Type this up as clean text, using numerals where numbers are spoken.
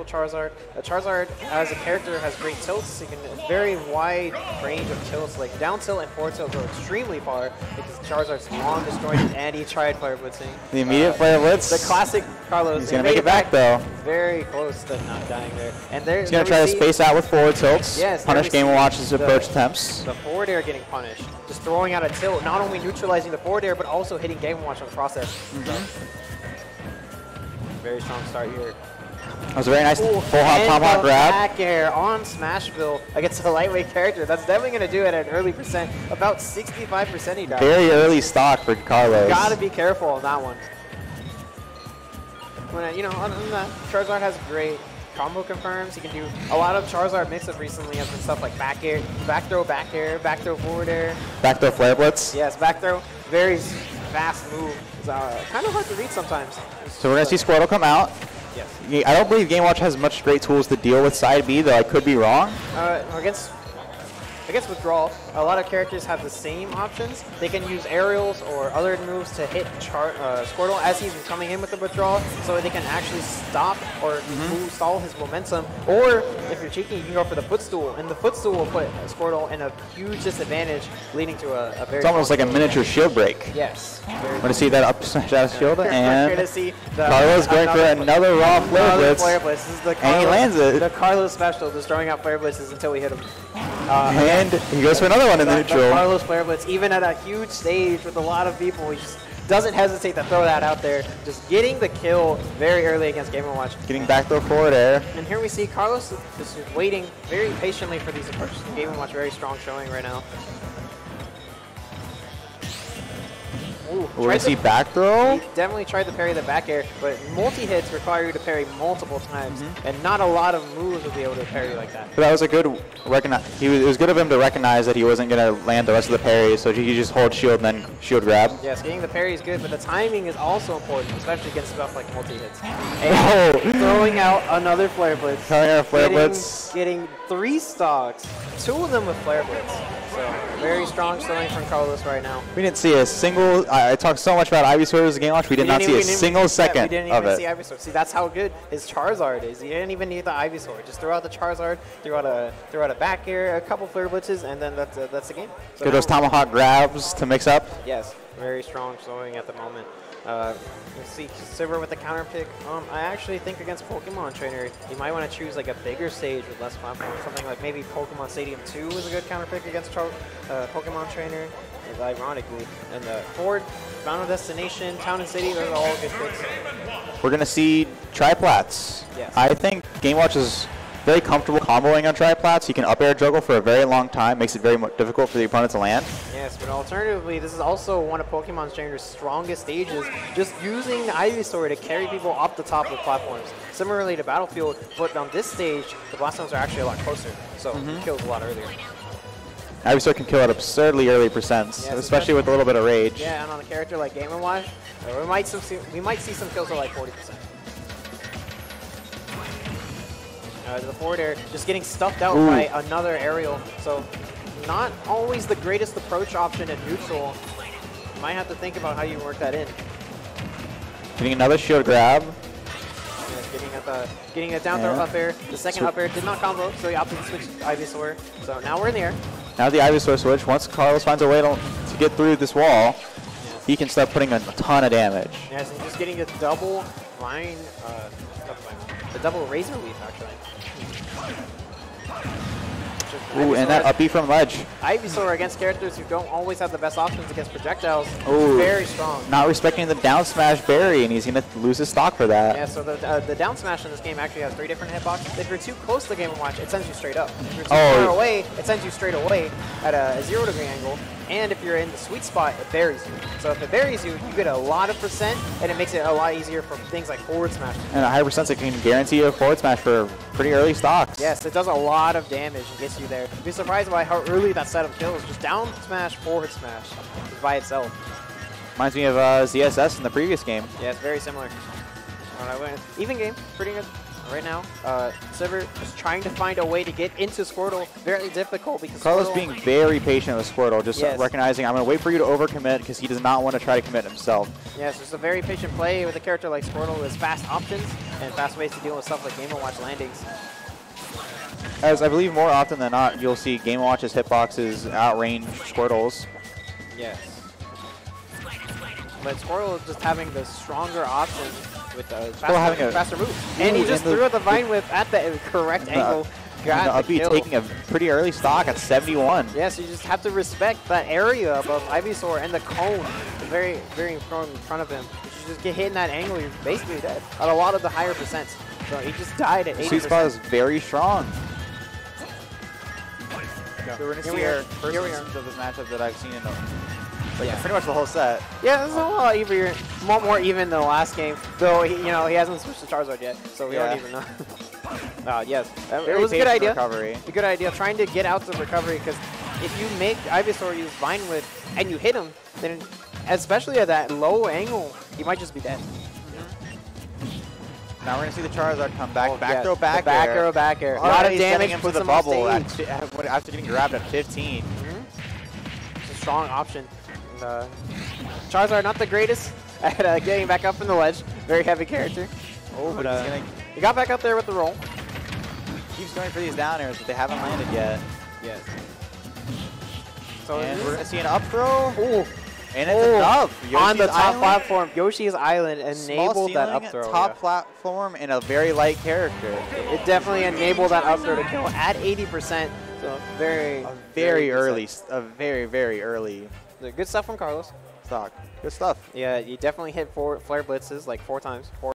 Charizard. Charizard as a character has great tilts, so you can very wide range of tilts, like down tilt and forward tilt go extremely far because Charizard's long destroyed and he tried Fire Blitzing. The immediate Fire Blitz. The classic Carlos. He's going to make it back though. Very close to not dying there. And there, he's going to try to space out with forward tilts. Yes, punish Game & Watch's approach attempts. The forward air getting punished. Just throwing out a tilt, not only neutralizing the forward air, but also hitting Game & Watch on the process. So, very strong start here. That was a very nice full hop tomahawk grab. Back air on Smashville against a lightweight character. That's definitely going to do it at an early percent. About 65% he died. Very early stock for Carlos. Gotta be careful on that one. When, you know, other than that, Charizard has great combo confirms. He can do a lot of Charizard mix-up recently has been stuff like back air, back throw, forward air. Back throw, flare blitz. Yes, back throw. Very fast move. It's kind of hard to read sometimes. So we're going to see Squirtle come out. Yes. I don't believe Game & Watch has much great tools to deal with side B, though I could be wrong. Against withdrawal, a lot of characters have the same options. They can use aerials or other moves to hit Squirtle as he's coming in with the withdrawal, so they can actually stop or stall his momentum. Or if you're cheeky, you can go for the footstool, and the footstool will put Squirtle in a huge disadvantage, leading to a very. It's almost like a miniature shield break. Yes. Want to see that up smash out of shield, and Carlos going for another raw flare blitz. This is the Carlos, and he lands it. The Carlos special, just throwing out flare blitzes until we hit him. And he goes for another one in the neutral. The Carlos flare blitz, even at a huge stage with a lot of people, he just doesn't hesitate to throw that out there. Just getting the kill very early against Game & Watch. Getting back throw forward air. And here we see Carlos just waiting very patiently for these approaches. Game & Watch very strong showing right now. Ooh, we're going to see back throw. He definitely tried to parry the back air, but multi-hits require you to parry multiple times, and not a lot of moves will be able to parry like that. But that was a good recognize. It was good of him to recognize that he wasn't going to land the rest of the parries, so he could just hold shield and then shield grab. Yes, getting the parry is good, but the timing is also important, especially against stuff like multi-hits. And throwing out another flare blitz. Throwing out a flare blitz. Getting 3 stocks, 2 of them with flare blitz. So very strong showing from Carlos right now. We didn't see a single. I talked so much about Ivysaur as a Game Watch. We did not see a single second of it. We didn't even see Ivysaur. See, that's how good his Charizard is. You didn't even need the Ivysaur. Just throw out the Charizard, throw out a back air, a couple flare blitzes, and then that's the game. So get those tomahawk grabs to mix up. Yes, very strong showing at the moment. You see Sivr with the counter pick. I actually think against Pokemon Trainer, you might want to choose like a bigger stage with less platforms. Something like maybe Pokemon Stadium 2 is a good counter pick against Pokemon Trainer, ironically. And Ford, Final Destination, Town and City, those are all good picks. We're going to see Triplats. Yes. I think Game Watch is very comfortable comboing on Triplats. He can up air juggle for a very long time, makes it very difficult for the opponent to land. Yes, but alternatively, this is also one of Pokemon Trainer's strongest stages, just using the Ivysaur to carry people up the top of platforms. Similarly to Battlefield, but on this stage, the blast zones are actually a lot closer, so he kills a lot earlier. Ivysaur can kill at absurdly early percents, yes, especially with a little bit of rage. Yeah, and on a character like Game & Watch, we might see some kills at like 40%. The forward air just getting stuffed out by another aerial. So not always the greatest approach option at neutral. You might have to think about how you work that in. Getting another shield grab. Yeah, getting a down throw up air. The second up air did not combo, so he opted to switch to Ivysaur. So now we're in the air. Now the Ivysaur switch. Once Carlos finds a way to get through this wall, he can start putting a ton of damage. Yes, and just getting a double line, the double razor leaf actually. Ooh, and that up B from ledge. Ivysaur against characters who don't always have the best options against projectiles. Ooh, very strong. Not respecting the down smash berry, and he's going to lose his stock for that. Yeah, so the down smash in this game actually has 3 different hitboxes. If you're too close to the Game & Watch, it sends you straight up. If you're too far away, it sends you straight away at a 0-degree angle. And if you're in the sweet spot, it buries you. So if it buries you, you get a lot of percent, and it makes it a lot easier for things like forward smash. And a high percent that can guarantee a forward smash for pretty early stocks. Yes, it does a lot of damage and gets you there. You'd be surprised by how early that setup kills. Just down smash, forward smash by itself. Reminds me of ZSS in the previous game. Yeah, it's very similar. Even game, pretty good. right now. Sivr is trying to find a way to get into Squirtle. Very difficult because Carlos Squirtle, being very patient with Squirtle, just recognizing I'm going to wait for you to overcommit because he does not want to try to commit himself. Yes, it's a very patient play with a character like Squirtle with fast options and fast ways to deal with stuff like Game & Watch landings. As I believe more often than not, you'll see Game & Watch's hitboxes outrange Squirtle's. Yes. But Squirtle is just having the stronger option with the faster move. And he just threw out the Vine Whip at the correct angle. Got the kill. Taking a pretty early stock at 71. Yes, you just have to respect that area above Ivysaur and the cone very, very in front of him. If you just get hit in that angle, you're basically dead at a lot of the higher percents. So he just died at 80%. Sweet spot is very strong. So we're going to see our first instance of this matchup that I've seen in pretty much the whole set. Yeah, this is a lot easier, more even than the last game. Though he hasn't switched to Charizard yet, so we don't even know. Yes, it was a good idea. Recovery. A good idea, trying to get out to recovery, because if you make Ivysaur use Vine Whip and you hit him, then especially at that low angle, he might just be dead. Now we're going to see the Charizard come back. Back throw, back air. A A lot of damage into the bubble after getting grabbed at 15. It's a strong option. Charizard not the greatest at getting back up from the ledge. Very heavy character. Oh, but he got back up there with the roll. Keeps going for these down airs, but they haven't landed yet. Yes. So and we're going to see an up throw. Ooh. And it's enough. On the top platform, Yoshi's Island enabled that up throw. Top platform and a very light character. It definitely enabled that up throw to kill at 80%. So very early. Very early. Good stuff from Carlos. Stock. Good stuff. Yeah, you definitely hit flare blitzes like 4 times.